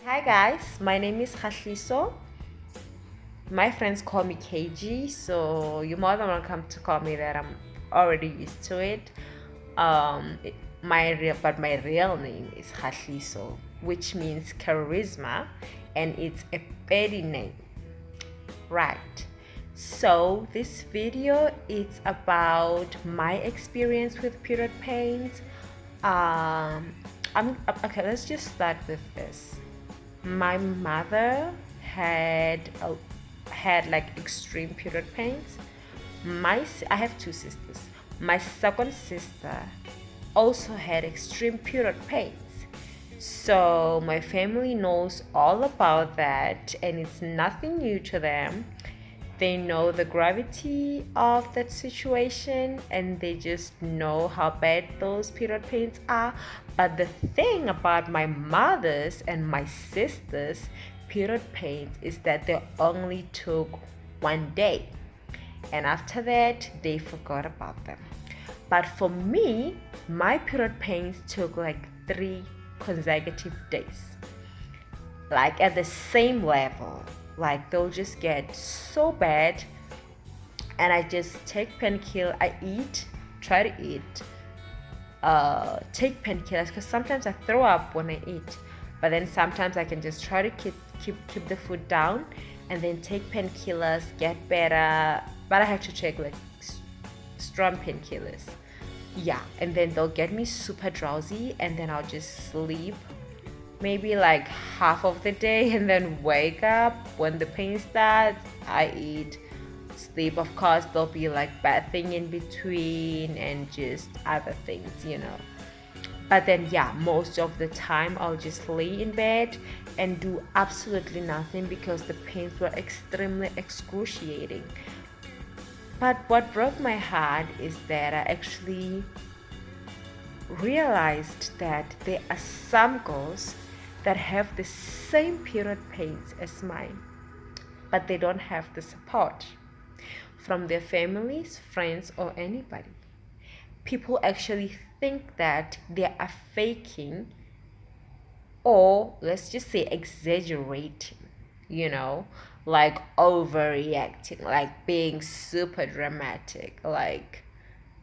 Hi guys, my name is Khashliso. My friends call me KG, so you're more than welcome to call me that. I'm already used to it. My real name is Khashliso, which means charisma, and it's a petty name, right? So this video is about my experience with period pains. Um, okay. Let's just start with this. My mother had like extreme period pains. I have two sisters. My second sister also had extreme period pains. So my family knows all about that, and it's nothing new to them. They know the gravity of that situation, and they just know how bad those period pains are. But the thing about my mother's and my sister's period pains is that they only took 1 day, and after that they forgot about them. But for me, my period pains took like 3 consecutive days, like at the same level. Like they'll just get so bad, and I just take painkiller. I eat, try to eat, take painkillers because sometimes I throw up when I eat, but then sometimes I can just try to keep the food down, and then take painkillers, get better. But I have to take like strong painkillers. Yeah, and then they'll get me super drowsy, and then I'll just sleep maybe like half of the day and then wake up when the pain starts. I eat, sleep. Of course, there'll be like bad thing in between and just other things. But then, yeah, most of the time I'll just lay in bed and do absolutely nothing because the pains were extremely excruciating. But what broke my heart is that I actually realized that there are some girls that have the same period pains as mine, but they don't have the support from their families, friends, or anybody. People actually think that they are faking, or let's just say exaggerating, you know, like overreacting, like being super dramatic, like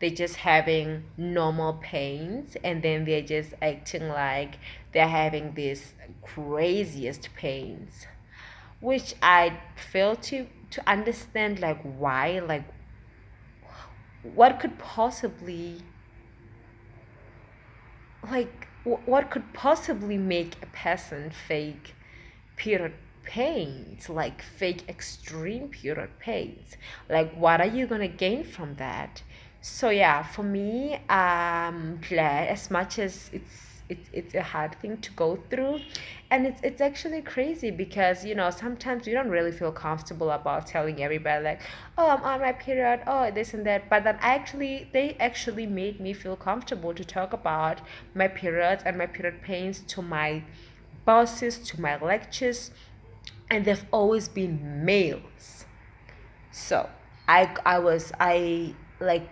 they're just having normal pains, and then they're just acting like they're having these craziest pains, which I fail to understand, like why, like what could possibly, what could possibly make a person fake period pains, like fake extreme period pains? Like what are you gonna gain from that? So yeah, for me, I'm glad, as much as it's a hard thing to go through, and it's actually crazy because sometimes you don't really feel comfortable about telling everybody, like, oh, I'm on my period, oh, this and that. But then they actually made me feel comfortable to talk about my periods and my period pains to my bosses, to my lectures, and they've always been males. So I like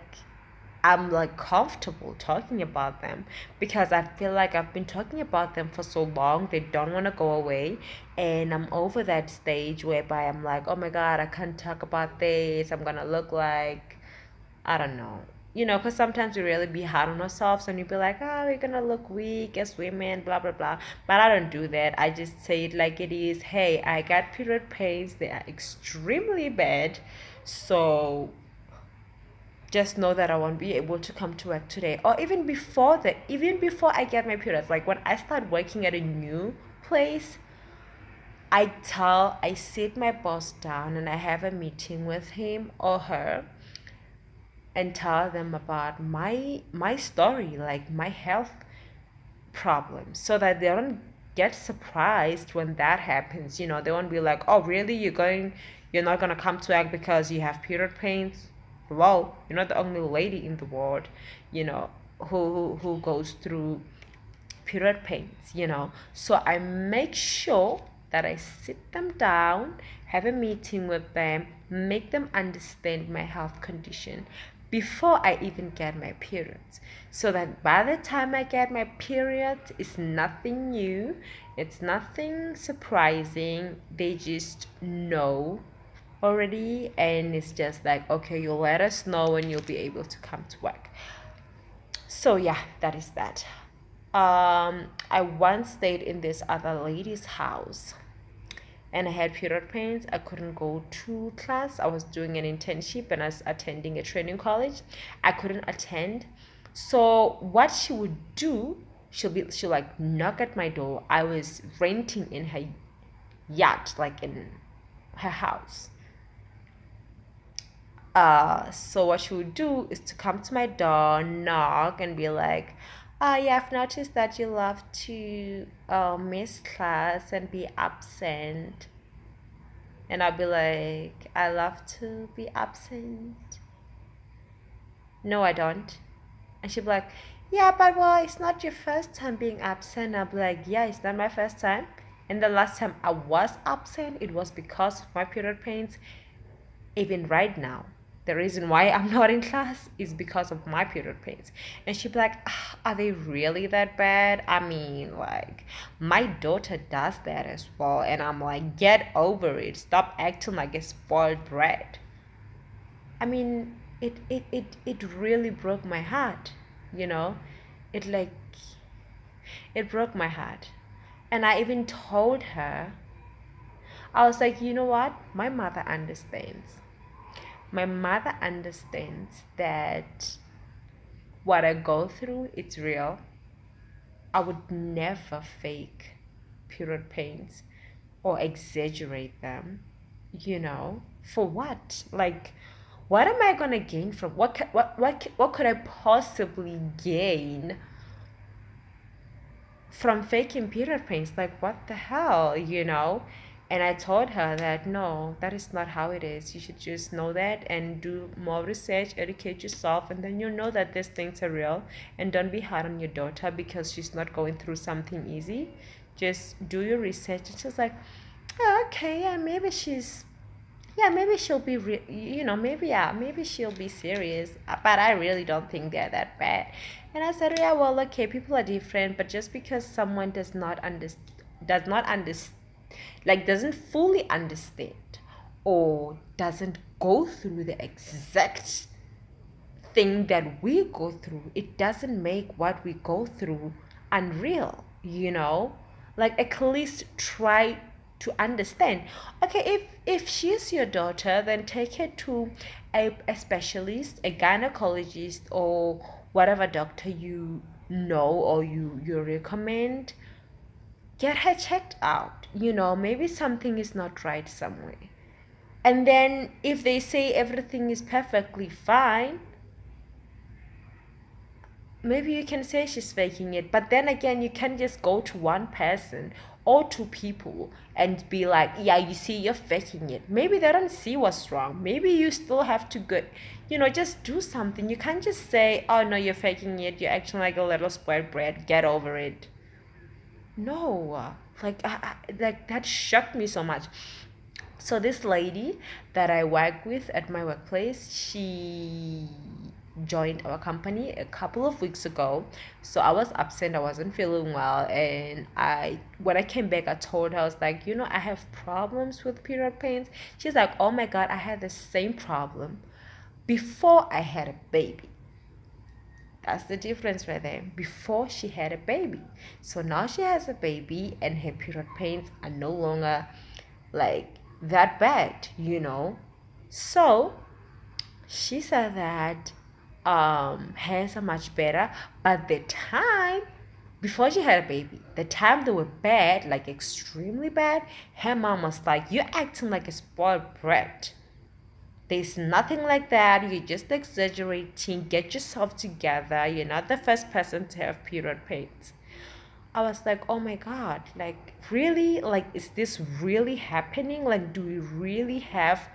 I'm like comfortable talking about them because I feel like I've been talking about them for so long. They don't want to go away, and I'm over that stage whereby I'm like, oh my god, I can't talk about this. I'm gonna look like, I don't know. Because sometimes we really be hard on ourselves, and you be like, oh, we're gonna look weak as women, blah, blah, blah. But I don't do that. I just say it like it is. Hey, I got period pains. They are extremely bad. So just know that I won't be able to come to work today. Or even before that, even before I get my periods, like when I start working at a new place, I sit my boss down and I have a meeting with him or her and tell them about my story, like my health problems, so that they don't get surprised when that happens. They won't be like, oh really, you're not gonna come to work because you have period pains. Well, you're not the only lady in the world, you know who goes through period pains. So I make sure that I sit them down, have a meeting with them, make them understand my health condition, before I even get my periods. So that by the time I get my period, it's nothing new, it's nothing surprising. They just know already, and it's just like, okay, you'll let us know when you'll be able to come to work. So yeah, that is that. I once stayed in this other lady's house and I had period pains. I couldn't go to class. I was doing an internship and I was attending a training college. I couldn't attend. So what she would do, she'll like knock at my door. I was renting in her yacht, like in her house. So what she would do is to come to my door, knock, and be like, yeah, I've noticed that you love to miss class and be absent. And I'll be like, I love to be absent. No, I don't. And she'll be like, yeah, but well, it's not your first time being absent. I'll be like, yeah, it's not my first time. And the last time I was absent, it was because of my period pains. Even right now, the reason why I'm not in class is because of my period pains. And she'd be like, are they really that bad? I mean, like, my daughter does that as well. And I'm like, get over it. Stop acting like a spoiled brat. I mean, it really broke my heart, you know? It like, it broke my heart. And I even told her, I was like, you know what? My mother understands. My mother understands that what I go through, it's real. I would never fake period pains or exaggerate them, you know. For what? Like, what am I gonna gain from what could I possibly gain from faking period pains? Like, what the hell, you know? And I told her that no, that is not how it is. You should just know that and do more research, educate yourself, and then you'll know that these things are real. And don't be hard on your daughter because she's not going through something easy. Just do your research. And she's like, oh, okay, yeah, maybe she'll be, maybe she'll be serious. But I really don't think they're that bad. And I said, yeah, well, okay, people are different, but just because someone doesn't like doesn't fully understand or doesn't go through the exact thing that we go through, it doesn't make what we go through unreal, you know? Like, at least try to understand. Okay, if she's your daughter, then take her to a specialist, a gynecologist, or whatever doctor you know or you recommend. Get her checked out, you know, maybe something is not right somewhere. And then if they say everything is perfectly fine, maybe you can say she's faking it. But then again, you can't just go to one person or two people and be like, yeah, you see, you're faking it. Maybe they don't see what's wrong. Maybe you still have to go, you know, just do something. You can't just say, oh no, you're faking it, you're acting like a little spoiled brat, get over it. No, like that shocked me so much. So this lady that I work with at my workplace, she joined our company a couple of weeks ago. So I was absent, I wasn't feeling well, and I when I came back, I told her, I was like, you know, I have problems with period pains. She's like, oh my god, I had the same problem before I had a baby. That's the difference right there. Before she had a baby. So now she has a baby and her period pains are no longer like that bad, you know. So she said that hers are much better, but the time before she had a baby, the time they were bad, like extremely bad, her mom was like, you're acting like a spoiled brat. There's nothing like that. You're just exaggerating. Get yourself together. You're not the first person to have period pains. I was like, oh my God, like, really? Like, is this really happening? Like, do we really have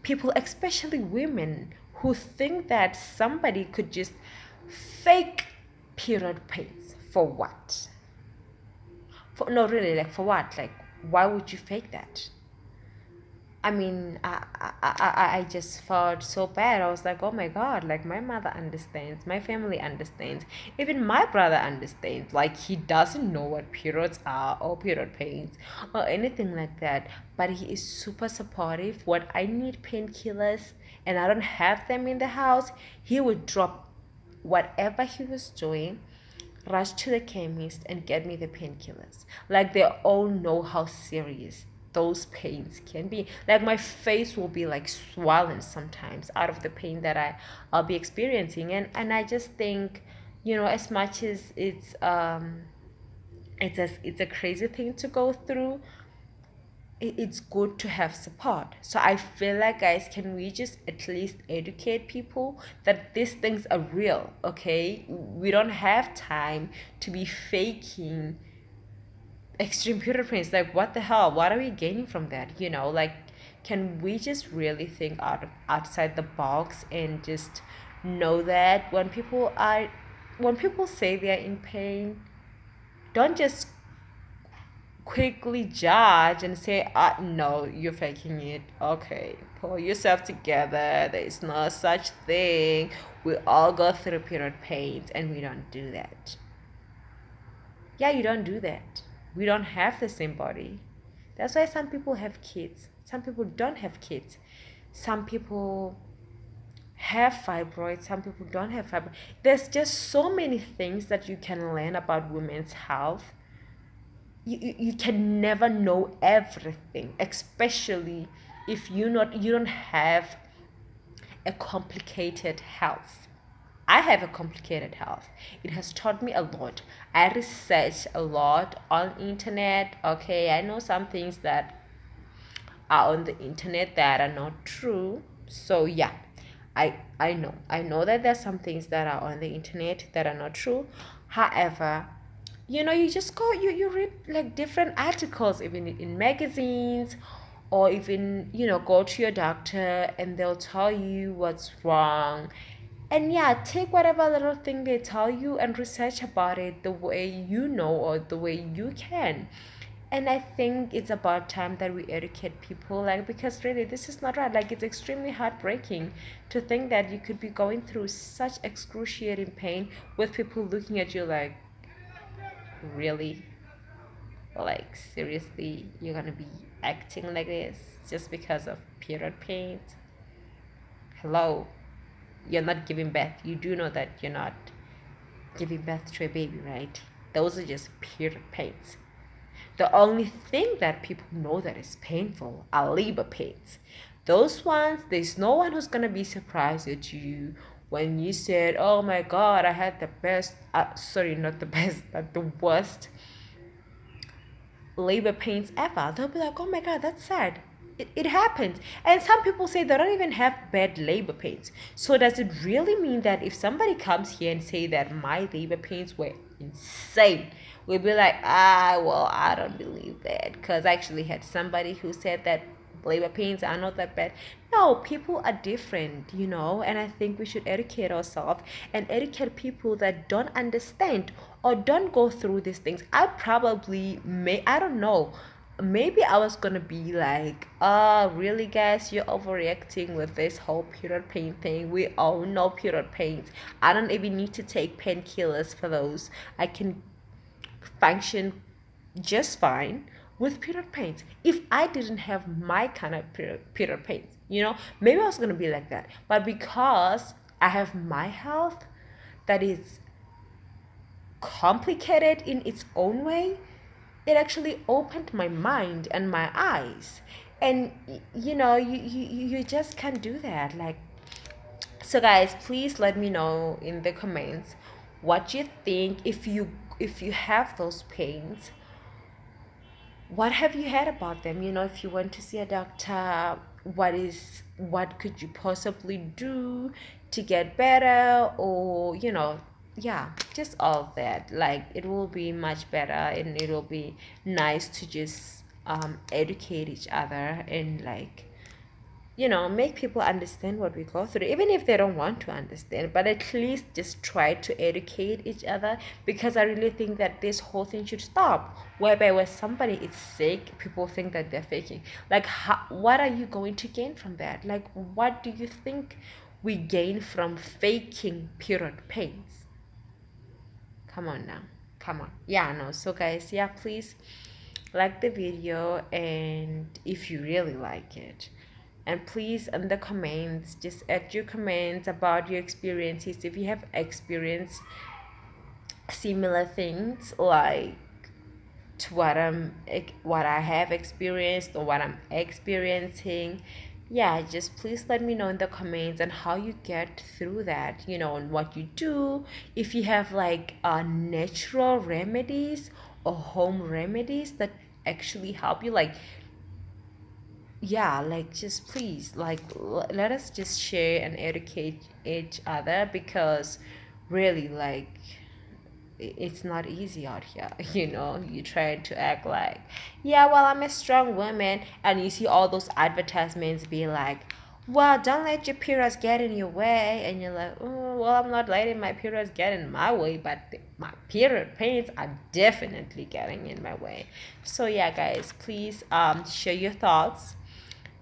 people, especially women, who think that somebody could just fake period pains for what? For no, really, like, for what? Like, why would you fake that? I mean, I just felt so bad. I was like, oh my God, like my mother understands, my family understands, even my brother understands. Like, he doesn't know what periods are or period pains or anything like that, but he is super supportive. When I need painkillers and I don't have them in the house, he would drop whatever he was doing, rush to the chemist and get me the painkillers. Like, they all know how serious those pains can be. Like, my face will be like swollen sometimes out of the pain that I'll be experiencing. And I just think, as much as it's a crazy thing to go through, it's good to have support. So I feel like, guys, can we just at least educate people that these things are real? Okay, we don't have time to be faking extreme period pains. Like, what the hell, what are we gaining from that? Like, can we just really think outside the box and just know that when people say they're in pain, don't just quickly judge and say, no, you're faking it. Okay, pull yourself together. There is no such thing. We all go through period pains, and we don't do that. Yeah, you don't do that. We don't have the same body. That's why some people have kids. Some people don't have kids. Some people have fibroids. Some people don't have fibroids. There's just so many things that you can learn about women's health. You can never know everything, especially if you don't have a complicated health. I have a complicated health. It has taught me a lot. I research a lot on internet. Okay, I know some things that are on the internet that are not true. So yeah, I know that there's some things that are on the internet that are not true. However, you just you read like different articles, even in magazines, or even go to your doctor and they'll tell you what's wrong. And yeah, take whatever little thing they tell you and research about it the way you know or the way you can. And I think it's about time that we educate people, like, because really this is not right. Like, it's extremely heartbreaking to think that you could be going through such excruciating pain with people looking at you like, really? Like, seriously, you're gonna be acting like this just because of period pains? Hello, you're not giving birth. You do know that you're not giving birth to a baby, right? Those are just period pains. The only thing that people know that is painful are labor pains. Those ones, there's no one who's gonna be surprised at you when you said, oh my God, I had the best, sorry, not the best, but the worst labor pains ever. They'll be like, oh my God, that's sad. It happens. And some people say they don't even have bad labor pains. So does it really mean that if somebody comes here and say that my labor pains were insane, we'll be like, well, I don't believe that, because I actually had somebody who said that labor pains are not that bad. No, people are different, and I think we should educate ourselves and educate people that don't understand or don't go through these things. I don't know, maybe I was gonna be like, really, guys, you're overreacting with this whole period pain thing. We all know period pains. I don't even need to take painkillers for those. I can function just fine with period pains. If I didn't have my kind of period pains, maybe I was gonna be like that. But because I have my health that is complicated in its own way, it actually opened my mind and my eyes. And you just can't do that. Like, so guys, please let me know in the comments what you think. If you have those pains, what have you heard about them? If you went to see a doctor, what could you possibly do to get better? Or yeah, just all that. Like, it will be much better, and it will be nice to just educate each other and, like, make people understand what we go through, even if they don't want to understand, but at least just try to educate each other, because I really think that this whole thing should stop, whereby when somebody is sick, people think that they're faking. Like, what are you going to gain from that? Like, what do you think we gain from faking period pains? Come on now. Come on. Yeah, no. So guys, yeah, please like the video, and if you really like it, and please in the comments just add your comments about your experiences, if you have experienced similar things like to what I have experienced or what I'm experiencing. Yeah, just please let me know in the comments and how you get through that, and what you do, if you have like natural remedies or home remedies that actually help you. Like, yeah, like, just please, like, let us just share and educate each other, because really, like, it's not easy out here. You try to act like, yeah, well, I'm a strong woman, and you see all those advertisements be like, well, don't let your periods get in your way, and you're like, oh, well, I'm not letting my periods get in my way, but my period pains are definitely getting in my way. So yeah, guys, please share your thoughts,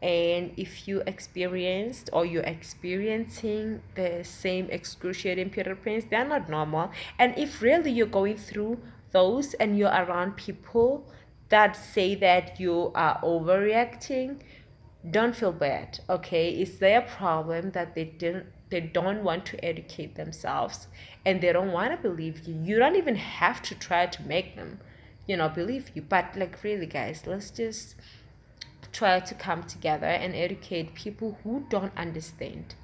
and if you experienced or you're experiencing the same excruciating period pains, they're not normal. And if really you're going through those and you're around people that say that you are overreacting, don't feel bad. Okay, it's their problem that they don't want to educate themselves, and they don't want to believe you. You don't even have to try to make them believe you. But like, really, guys, let's just try to come together and educate people who don't understand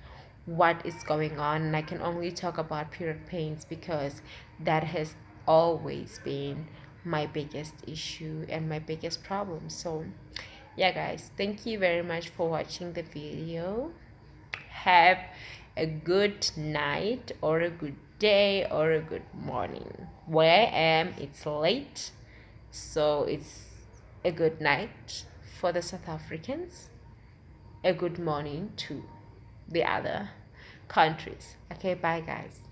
what is going on. And I can only talk about period pains because that has always been my biggest issue and my biggest problem. So yeah, guys, thank you very much for watching the video. Have a good night or a good day or a good morning. Where I am, it's late, so it's a good night for the South Africans, a good morning to the other countries. Okay, bye, guys.